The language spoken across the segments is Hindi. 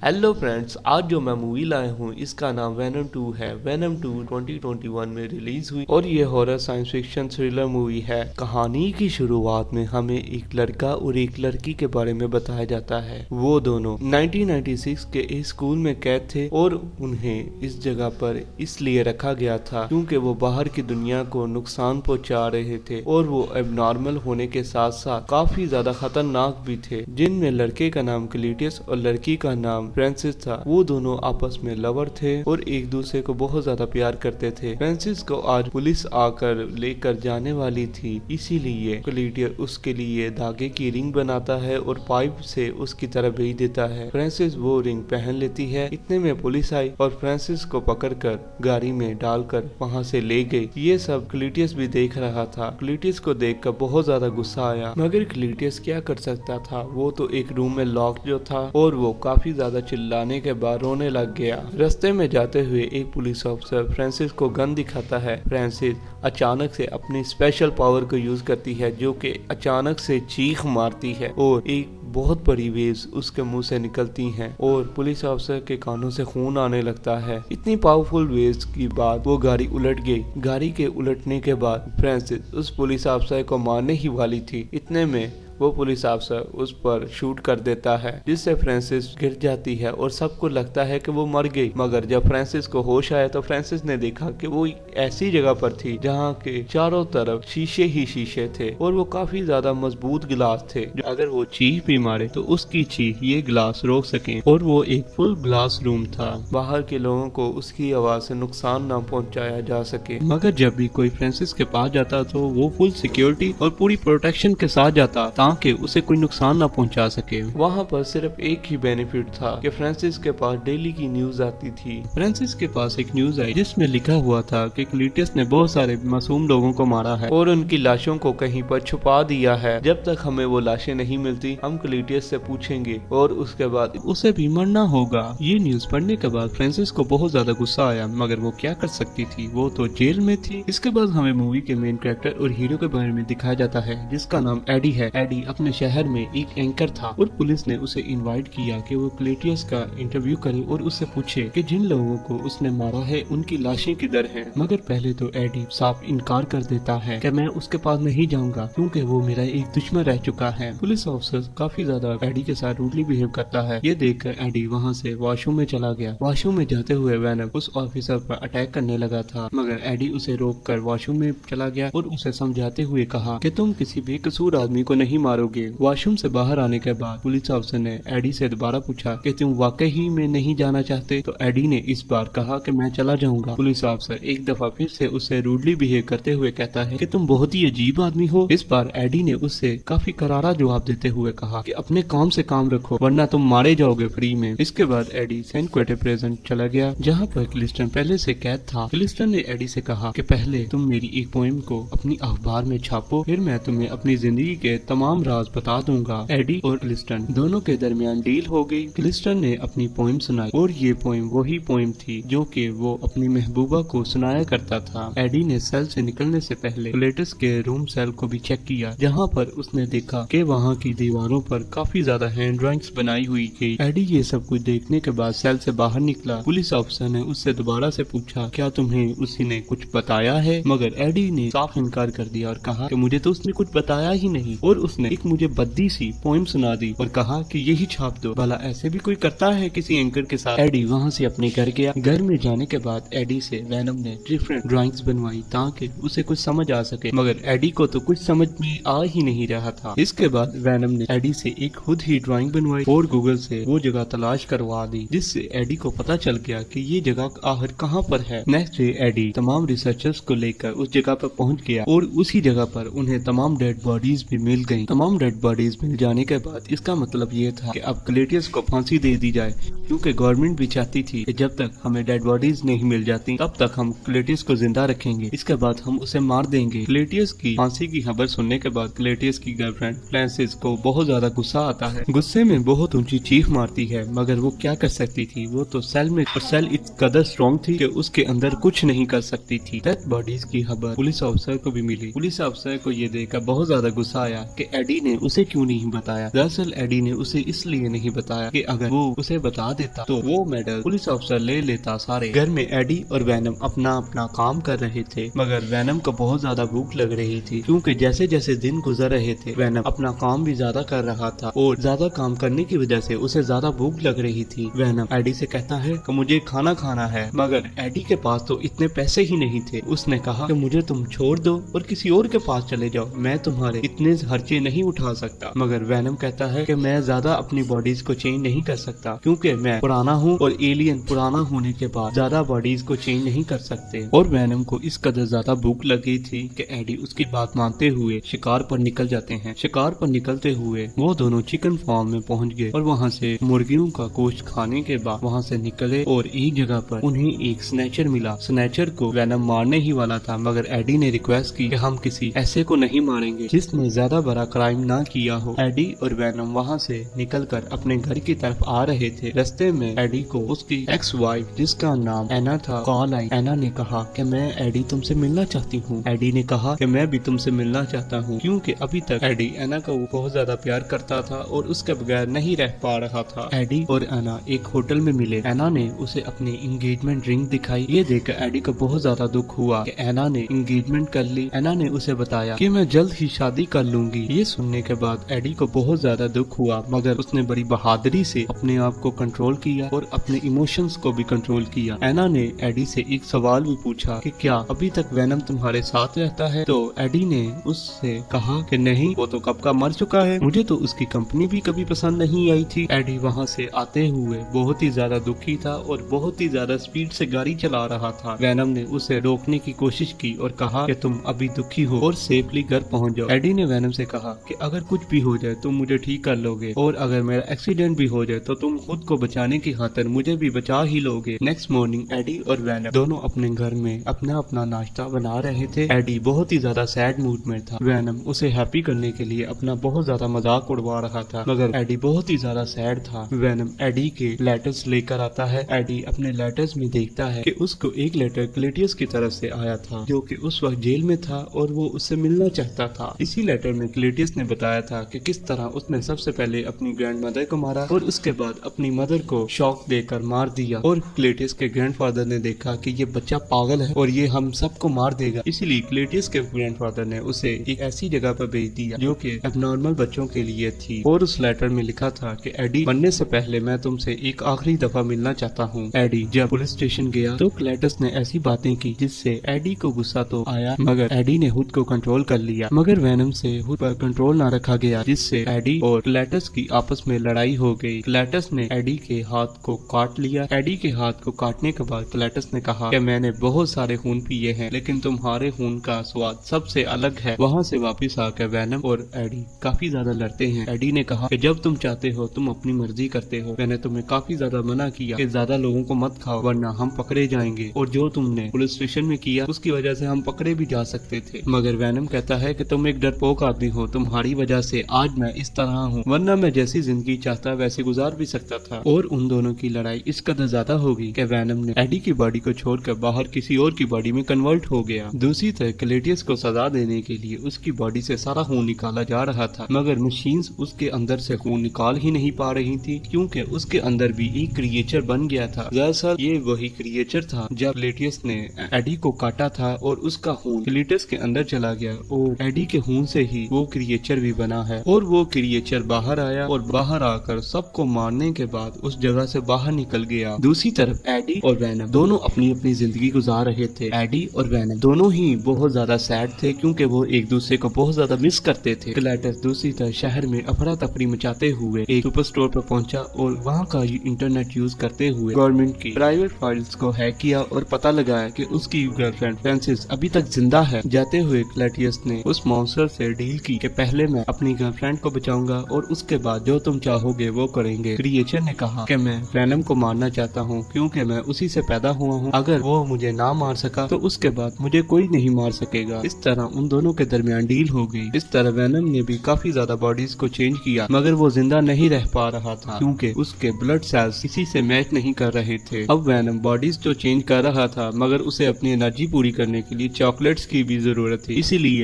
हेलो फ्रेंड्स, आज जो मैं मूवी लाया हूँ इसका नाम वेनम 2 है। वेनम 2 2021 में रिलीज हुई और ये horror science fiction thriller movie है। कहानी की शुरुआत में हमें एक लड़का और एक लड़की के बारे में बताया जाता है। वो दोनों 1996 के एक स्कूल में कैद थे और उन्हें इस जगह पर इसलिए रखा गया था क्योंकि वो बाहर की दुनिया को नुकसान पहुंचा रहे थे और वो एबनॉर्मल होने के साथ साथ काफी ज्यादा खतरनाक भी थे। जिनमें लड़के का नाम क्लीटियस और लड़की का नाम फ्रांसिस था। वो दोनों आपस में लवर थे और एक दूसरे को बहुत ज्यादा प्यार करते थे। फ्रांसिस को आज पुलिस आकर लेकर जाने वाली थी, इसीलिए क्लीटियस उसके लिए धागे की रिंग बनाता है और पाइप से उसकी तरफ भेज देता है। फ्रांसिस वो रिंग पहन लेती है। इतने में पुलिस आई और फ्रांसिस को पकड़कर गाड़ी में डालकर वहाँ से ले गई। ये सब क्लीटियस भी देख रहा था। क्लीटियस को देखकर बहुत ज्यादा गुस्सा आया, मगर क्लीटियस क्या कर सकता था। वो तो एक रूम में लॉक जो था और वो काफी ज्यादा चिल्लाने के बाद रोने लग गया। रास्ते में जाते हुए एक पुलिस ऑफिसर फ्रांसिस को गन दिखाता है। फ्रांसिस अचानक से अपनी स्पेशल पावर को यूज करती है, जो कि अचानक से चीख मारती है और एक बहुत बड़ी वेव्स उसके मुंह से निकलती हैं और पुलिस ऑफिसर के कानों से खून आने लगता है। इतनी पावरफुल वेव्स की बाद वो गाड़ी उलट गई। गाड़ी के उलटने के बाद फ्रांसिस उस पुलिस ऑफिसर को मारने ही वाली थी। इतने में वो पुलिस अफसर उस पर शूट कर देता है, जिससे फ्रांसिस गिर जाती है और सबको लगता है कि वो मर गई। मगर जब फ्रांसिस को होश आया तो फ्रांसिस ने देखा कि वो ऐसी जगह पर थी जहाँ के चारों तरफ शीशे ही शीशे थे और वो काफी ज्यादा मजबूत गिलास थे, जो अगर वो चीख भी मारे तो उसकी चीख ये गिलास रोक सके। और वो एक फुल ग्लास रूम था, बाहर के लोगों को उसकी आवाज से नुकसान न पहुँचाया जा सके। मगर जब भी कोई फ्रांसिस के पास जाता तो वो फुल सिक्योरिटी और पूरी प्रोटेक्शन के साथ जाता ताकि उसे कोई नुकसान न पहुंचा सके। वहाँ पर सिर्फ एक ही बेनिफिट था कि फ्रांसिस के पास डेली की न्यूज आती थी। फ्रांसिस के पास एक न्यूज आई जिसमें लिखा हुआ था कि क्लीटियस ने बहुत सारे मासूम लोगों को मारा है और उनकी लाशों को कहीं पर छुपा दिया है। जब तक हमें वो लाशें नहीं मिलती हम क्लीटियस से पूछेंगे और उसके बाद उसे भी मरना होगा। ये न्यूज पढ़ने के बाद फ्रांसिस को बहुत ज्यादा गुस्सा आया, मगर वो क्या कर सकती थी, वो तो जेल में थी। इसके बाद हमें मूवी के मेन कैरेक्टर और हीरो के बारे में दिखाया जाता है, जिसका नाम एडी है। एडी अपने शहर में एक एंकर था और पुलिस ने उसे इनवाइट किया कि वो क्लीटियस का इंटरव्यू करे और उससे पूछे कि जिन लोगों को उसने मारा है उनकी लाशें किधर हैं। मगर पहले तो एडी साफ इनकार कर देता है कि मैं उसके पास नहीं जाऊंगा क्योंकि वो मेरा एक दुश्मन रह चुका है। पुलिस ऑफिसर काफी ज्यादा एडी के साथ रूडली बिहेव करता है। ये देखकर एडी वहाँ से वॉशरूम में चला गया। वॉशरूम में जाते हुए वैनम उस ऑफिसर पर अटैक करने लगा था, मगर एडी उसे रोक कर वॉशरूम में चला गया और उसे समझाते हुए कहा कि तुम किसी बेकसूर आदमी को नहीं मारोगे। वॉशरूम से बाहर आने के बाद पुलिस ऑफिसर ने एडी से दोबारा पूछा कि तुम वाकई में नहीं जाना चाहते, तो एडी ने इस बार कहा कि मैं चला जाऊंगा। पुलिस ऑफिसर एक दफा फिर से उससे रूडली बिहेव करते हुए कहता है कि तुम बहुत ही अजीब आदमी हो। इस बार एडी ने उससे काफी करारा जवाब देते हुए कहा कि अपने काम से काम रखो वरना तुम मारे जाओगे फ्री में। इसके बाद एडी सैन क्वेटे प्रिजन चला गया, जहाँ पर क्लिस्टन पहले से कैद था। क्लिस्टन ने एडी से कहा कि पहले तुम मेरी एक पोएम को अपनी अखबार में छापो, फिर मैं तुम्हें अपनी जिंदगी के तमाम राज बता दूंगा। एडी और क्लिस्टन दोनों के दरमियान डील हो गई। क्लिस्टन ने अपनी पोएम सुनाई और ये पोएम वही पोएम थी जो कि वो अपनी महबूबा को सुनाया करता था। एडी ने सेल से निकलने से पहले क्लेटस के रूम सेल को भी चेक किया, जहाँ पर उसने देखा कि वहाँ की दीवारों पर काफी ज्यादा हैंड ड्राइंग्स बनाई हुई थी। एडी ये सब कुछ देखने के बाद सेल से बाहर निकला। पुलिस ऑफिसर ने उससे दोबारा से पूछा क्या तुम्हें उसी ने कुछ बताया है, मगर एडी ने साफ इनकार कर दिया और कहा कि मुझे तो उसने कुछ बताया ही नहीं और उसने एक मुझे बद्दी सी पोएम सुना दी और कहा कि यही छाप दो। भला ऐसे भी कोई करता है किसी एंकर के साथ। एडी वहाँ से अपने घर गया। घर में जाने के बाद एडी से वैनम ने डिफरेंट ड्राइंग्स बनवाई ताकि उसे कुछ समझ आ सके, मगर एडी को तो कुछ समझ में आ ही नहीं रहा था। इसके बाद वैनम ने एडी से एक खुद ही ड्राइंग बनवाई और गूगल से वो जगह तलाश करवा दी, जिससे एडी को पता चल गया कि ये जगह आखिर कहाँ पर है। नेक्स्ट डे एडी तमाम रिसर्चर्स को लेकर उस जगह पर पहुँच गया और उसी जगह पर उन्हें तमाम डेड बॉडीज भी मिल गयी। तमाम डेड बॉडीज मिल जाने के बाद इसका मतलब ये था कि अब क्लेटियस को फांसी दे दी जाए, क्योंकि गवर्नमेंट भी चाहती थी कि जब तक हमें डेड बॉडीज नहीं मिल जाती तब तक हम क्लेटियस को जिंदा रखेंगे, इसके बाद हम उसे मार देंगे। क्लेटियस की फांसी की खबर सुनने के बाद क्लेटियस की गर्लफ्रेंड फ्रांसिस को बहुत ज्यादा गुस्सा आता है। गुस्से में बहुत ऊंची चीख मारती है, मगर वो क्या कर सकती थी, वो तो सेल में और सेल इस कदर स्ट्रॉन्ग थी कि उसके अंदर कुछ नहीं कर सकती थी। डेड बॉडीज की खबर पुलिस ऑफिसर को भी मिली। पुलिस ऑफिसर को ये देखकर बहुत ज्यादा गुस्सा आया कि एडी ने उसे क्यों नहीं बताया। दरअसल एडी ने उसे इसलिए नहीं बताया कि अगर वो उसे बता देता तो वो मेडल पुलिस ऑफिसर ले लेता सारे। घर में एडी और वैनम अपना अपना काम कर रहे थे, मगर वैनम को बहुत ज्यादा भूख लग रही थी, क्योंकि जैसे जैसे दिन गुजर रहे थे वैनम अपना काम भी ज्यादा कर रहा था और ज्यादा काम करने की वजह से उसे ज्यादा भूख लग रही थी। वैनम एडी से कहता है कि मुझे खाना खाना है, मगर एडी के पास तो इतने पैसे ही नहीं थे। उसने कहा कि मुझे तुम छोड़ दो और किसी और के पास चले जाओ, मैं तुम्हारे इतने खर्चे नहीं उठा सकता। मगर वैनम कहता है कि मैं ज्यादा अपनी बॉडीज को चेंज नहीं कर सकता, क्योंकि मैं पुराना हूँ और एलियन पुराना होने के बाद ज्यादा बॉडीज को चेंज नहीं कर सकते। और वैनम को इस कदर ज्यादा भूख लगी थी कि एडी उसकी बात मानते हुए शिकार पर निकल जाते हैं। शिकार पर निकलते हुए वो दोनों चिकन फार्म में पहुंच गए और वहां से मुर्गियों का गोश्त खाने के बाद वहां से निकले और एक जगह पर उन्हें एक स्नैचर मिला। स्नैचर को वैनम मारने ही वाला था, मगर एडी ने रिक्वेस्ट की कि हम किसी ऐसे को नहीं मारेंगे जिसने ज्यादा बड़ा क्राइम ना किया हो। एडी और वैनम वहाँ से निकलकर अपने घर की तरफ आ रहे थे। रास्ते में एडी को उसकी एक्स वाइफ जिसका नाम एना था कॉल आई। एना ने कहा कि मैं एडी तुमसे मिलना चाहती हूँ। एडी ने कहा कि मैं भी तुमसे मिलना चाहता हूँ, क्योंकि अभी तक एडी एना को बहुत ज्यादा प्यार करता था और उसके बगैर नहीं रह पा रहा था। एडी और एना एक होटल में मिले। एना ने उसे अपनी एंगेजमेंट रिंग दिखाई। ये देखकर एडी को बहुत ज्यादा दुख हुआ कि एना ने एंगेजमेंट कर ली। एना ने उसे बताया कि मैं जल्द ही शादी कर लूंगी। ये सुनने के बाद एडी को बहुत ज्यादा दुख हुआ, मगर उसने बड़ी बहादुरी से अपने आप को कंट्रोल किया और अपने इमोशंस को भी कंट्रोल किया। एना ने एडी से एक सवाल भी पूछा कि क्या अभी तक वैनम तुम्हारे साथ रहता है? तो एडी ने उससे कहा कि नहीं, वो तो कब का मर चुका है, मुझे तो उसकी कंपनी भी कभी पसंद नहीं आई थी। एडी वहाँ से आते हुए बहुत ही ज्यादा दुखी था और बहुत ही ज्यादा स्पीड से गाड़ी चला रहा था। वैनम ने उसे रोकने की कोशिश की और कहा कि तुम अभी दुखी हो और सेफली घर पहुंच जाओ। एडी ने वैनम से कहा कि अगर कुछ भी हो जाए तुम मुझे ठीक कर लोगे, और अगर मेरा एक्सीडेंट भी हो जाए तो तुम खुद को बचाने की खातिर मुझे भी बचा ही लोगे। नेक्स्ट मॉर्निंग एडी और वैनम दोनों अपने घर में अपना अपना नाश्ता बना रहे थे। एडी बहुत ही ज्यादा सैड मूड में था। वैनम उसे हैप्पी करने के लिए अपना बहुत ज्यादा मजाक उड़वा रहा था, मगर एडी बहुत ही ज्यादा सैड था। वैनम एडी के लेटर्स लेकर आता है। एडी अपने लेटर्स में देखता है कि उसको एक लेटर क्लेटियस की तरफ से आया था, जो कि उस वक्त जेल में था और वो उससे मिलना चाहता था। इसी लेटर में क्लेटियस ने बताया था कि किस तरह उसने सबसे पहले अपनी ग्रैंडमदर को मारा और उसके बाद अपनी मदर को शॉक देकर मार दिया। और क्लेटियस के ग्रैंडफादर ने देखा कि ये बच्चा पागल है और ये हम सबको मार देगा, इसलिए क्लेटियस के ग्रैंडफादर ने उसे एक ऐसी जगह पर भेज दिया जो कि एबनॉर्मल बच्चों के लिए थी। और उस लेटर में लिखा था कि एडी, मरने से पहले मैं तुमसे एक आखिरी दफा मिलना चाहता हूँ। एडी जब पुलिस स्टेशन गया तो क्लेटियस ने ऐसी बातें की जिससे एडी को गुस्सा तो आया, मगर एडी ने खुद को कंट्रोल कर लिया। मगर वैनम से खुद पर कंट्रोल न रखा गया, जिससे एडी और क्लेटियस की आपस में लड़ाई हो गई। क्लेटियस ने एडी के हाथ को काट लिया। एडी के हाथ को काटने के बाद क्लेटियस ने कहा कि मैंने बहुत सारे खून पिए हैं, लेकिन तुम्हारे खून का स्वाद सबसे अलग है। वहाँ से वापस आकर वैनम और एडी काफी ज्यादा लड़ते हैं। एडी ने कहा कि जब तुम चाहते हो तुम अपनी मर्जी करते हो, मैंने तुम्हें काफी ज्यादा मना किया कि ज्यादा लोगों को मत खाओ वरना हम पकड़े जाएंगे, और जो तुमने पुलिस स्टेशन में किया उसकी वजह से हम पकड़े भी जा सकते थे। मगर वैनम कहता है कि तुम एक डरपोक आदमी हो, तुम्हारी वजह से आज मैं इस तरह हूँ, वरना मैं जैसी जिंदगी चाहता वैसे गुजार भी सकता था। और उन दोनों की लड़ाई इस कदर ज्यादा हो गई कि वैनम ने एडी की बॉडी को छोड़कर बाहर किसी और की बॉडी में कन्वर्ट हो गया। दूसरी तरफ क्लेटियस को सजा देने के लिए उसकी बॉडी से सारा खून निकाला जा रहा था, मगर मशीन्स उसके अंदर से खून निकाल ही नहीं पा रही थी, क्योंकि उसके अंदर भी एक क्रिएचर बन गया था। दरअसल ये वही क्रिएचर था जब क्लेटियस ने एडी को काटा था और उसका खून क्लेटियस के अंदर चला गया, और एडी के खून से ही वो क्रिएचर भी बना है। और वो क्रिएचर बाहर आया और बाहर आकर सबको मारने के बाद उस जगह से बाहर निकल गया। दूसरी तरफ एडी और वैनम दोनों अपनी अपनी जिंदगी गुजार रहे थे। एडी और वैनम दोनों ही बहुत ज्यादा सैड थे, क्योंकि वो एक दूसरे को बहुत ज्यादा मिस करते थे। क्लेटियस दूसरी तरफ शहर में अफरा तफरी मचाते हुए एक सुपर स्टोर पर पहुंचा और वहाँ का इंटरनेट यूज करते हुए गवर्नमेंट की प्राइवेट फाइल्स को हैक किया और पता लगाया कि उसकी गर्लफ्रेंड फ्रांसिस अभी तक जिंदा है। जाते हुए क्लेटियस ने उस मॉन्स्टर से डील की कि पहले मैं अपनी गर्लफ्रेंड को बचाऊंगा और उसके बाद जो तुम चाहोगे वो करेंगे। क्रिएचर ने कहा कि मैं वैनम को मारना चाहता हूँ, क्योंकि मैं उसी से पैदा हुआ हूँ। अगर वो मुझे ना मार सका तो उसके बाद मुझे कोई नहीं मार सकेगा। इस तरह उन दोनों के दरमियान डील हो गई। इस तरह वैनम ने भी काफी ज्यादा बॉडीज को चेंज किया, मगर वो जिंदा नहीं रह पा रहा था, क्योंकि उसके ब्लड सेल्स किसी से मैच नहीं कर रहे थे। अब वैनम बॉडीज तो चेंज कर रहा था, मगर उसे अपनी एनर्जी पूरी करने के लिए चॉकलेट्स की भी जरूरत थी।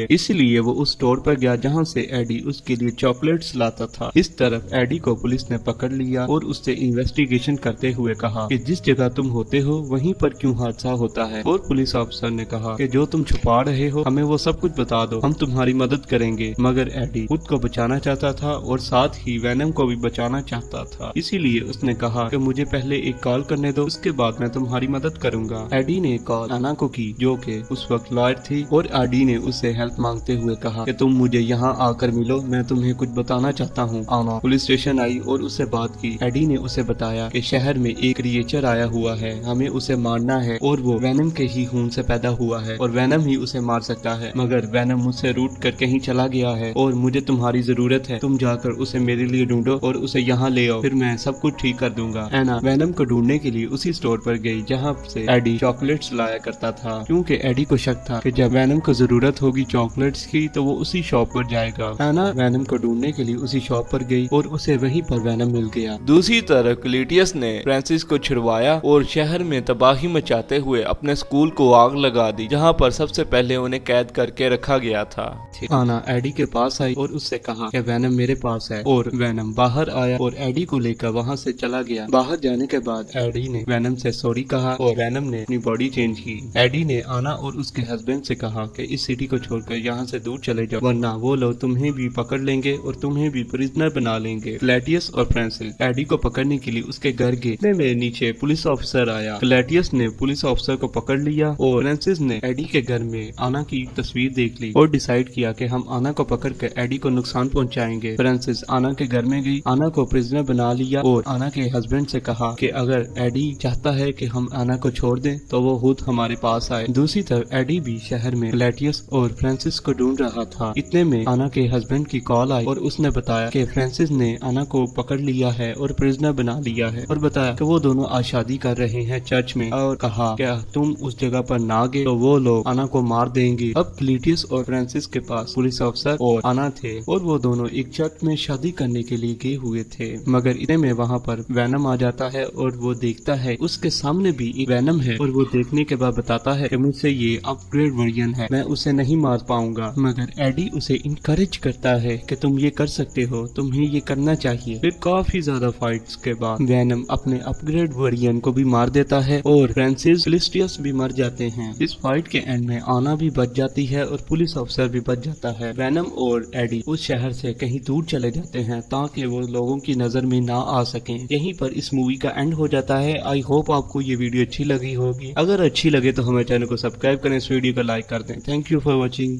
इसीलिए वो उस स्टोर पर गया जहाँ जहाँ से एडी उसके लिए चॉकलेट्स लाता था। इस तरफ एडी को पुलिस ने पकड़ लिया और उससे इन्वेस्टिगेशन करते हुए कहा कि जिस जगह तुम होते हो वहीं पर क्यों हादसा होता है। और पुलिस ऑफिसर ने कहा कि जो तुम छुपा रहे हो हमें वो सब कुछ बता दो, हम तुम्हारी मदद करेंगे। मगर एडी खुद को बचाना चाहता था और साथ ही वेनम को भी बचाना चाहता था, इसीलिए उसने कहा कि मुझे पहले एक कॉल करने दो, उसके बाद मैं तुम्हारी मदद करूंगा। एडी ने कॉल आना को की जो कि उस वक्त लॉयर थी और एडी ने उससे हेल्प मांगते हुए कहा कि तुम मुझे यहाँ आकर मिलो, मैं तुम्हें कुछ बताना चाहता हूँ। आना पुलिस स्टेशन आई और उससे बात की। एडी ने उसे बताया कि शहर में एक क्रिएचर आया हुआ है, हमें उसे मारना है और वो वेनम के ही खून से पैदा हुआ है और वेनम ही उसे मार सकता है। मगर वेनम मुझसे रूट कर कहीं चला गया है और मुझे तुम्हारी जरूरत है, तुम जाकर उसे मेरे लिए ढूंढो और उसे यहाँ ले आओ, फिर मैं सब कुछ ठीक कर दूंगा। एना वेनम को ढूंढने के लिए उसी स्टोर पर गई जहाँ से एडी चॉकलेट्स लाया करता था, क्योंकि एडी को शक था कि जब वेनम को जरूरत होगी चॉकलेट्स की तो वो उसी शॉप पर जाएगा। एना वेनम को ढूंढने के लिए उसी शॉप पर गई और उसे वहीं पर वेनम मिल गया। दूसरी तरफ क्लेटियस ने फ्रांसिस को छुड़वाया और शहर में तबाही मचाते हुए अपने स्कूल को आग लगा दी, जहाँ पर सबसे पहले उन्हें कैद करके रखा गया था। आना एडी के पास आई और उससे कहा कि वेनम मेरे पास है और वेनम बाहर आया और एडी को लेकर वहाँ से चला गया। बाहर जाने के बाद एडी ने वेनम से सॉरी कहा और वेनम ने अपनी बॉडी चेंज की। एडी ने आना और उसके हस्बैंड से कहा कि इस सिटी को छोड़कर यहाँ से दूर चले जाओ, वरना वो लोग तुम्हें भी पकड़ लेंगे और तुम्हें भी प्रिजनर बना लेंगे। क्लेटियस और फ्रांसिस एडी को पकड़ने के लिए उसके घर गए। इतने में नीचे पुलिस ऑफिसर आया। क्लेटियस ने पुलिस ऑफिसर को पकड़ लिया और फ्रांसिस ने एडी के घर में आना की तस्वीर देख ली और डिसाइड किया कि हम आना को पकड़ कर एडी को नुकसान पहुंचाएंगे। फ्रांसिस आना के घर में गई, आना को प्रिजनर बना लिया और आना के हस्बैंड से कहा कि अगर एडी चाहता है कि हम आना को छोड़ दें तो वो खुद हमारे पास आए। दूसरी तरफ एडी भी शहर में क्लेटियस और फ्रांसिस को ढूंढ रहा था। इतने में आना के हस्बैंड की कॉल आई और उसने बताया कि फ्रांसिस ने आना को पकड़ लिया है और प्रिजनर बना लिया है और बताया कि वो दोनों आज शादी कर रहे हैं चर्च में, और कहा क्या तुम उस जगह पर ना गए तो वो लोग आना को मार देंगे। अब क्लेटियस और फ्रांसिस के पास पुलिस ऑफिसर और आना थे और वो दोनों एक चर्च में शादी करने के लिए गए हुए थे। मगर इतने में वहाँ पर वेनम आ जाता है और वो देखता है उसके सामने भी एक वेनम है और वो देखने के बाद बताता है कि मुझसे ये अपग्रेड वर्जन है, मैं उसे नहीं मार पाऊंगा। मगर एडी उसे इनकरेज करता है कि तुम ये कर सकते हो, तुम्हें ये करना चाहिए। फिर काफी ज्यादा फाइट्स के बाद वेनम अपने अपग्रेड वर्जन को भी मार देता है और फ्रांसिस क्लेटियस भी मर जाते हैं। इस फाइट के एंड में आना भी बच जाती है और पुलिस ऑफिसर भी बच जाता है। वेनम और एडी उस शहर से कहीं दूर चले जाते हैं ताकि वो लोगों की नजर में ना आ सकें। यहीं पर इस मूवी का एंड हो जाता है। आई होप आपको ये वीडियो अच्छी लगी होगी। अगर अच्छी लगे तो हमारे चैनल को सब्सक्राइब करें, इस वीडियो को लाइक कर दें। Thank you for watching.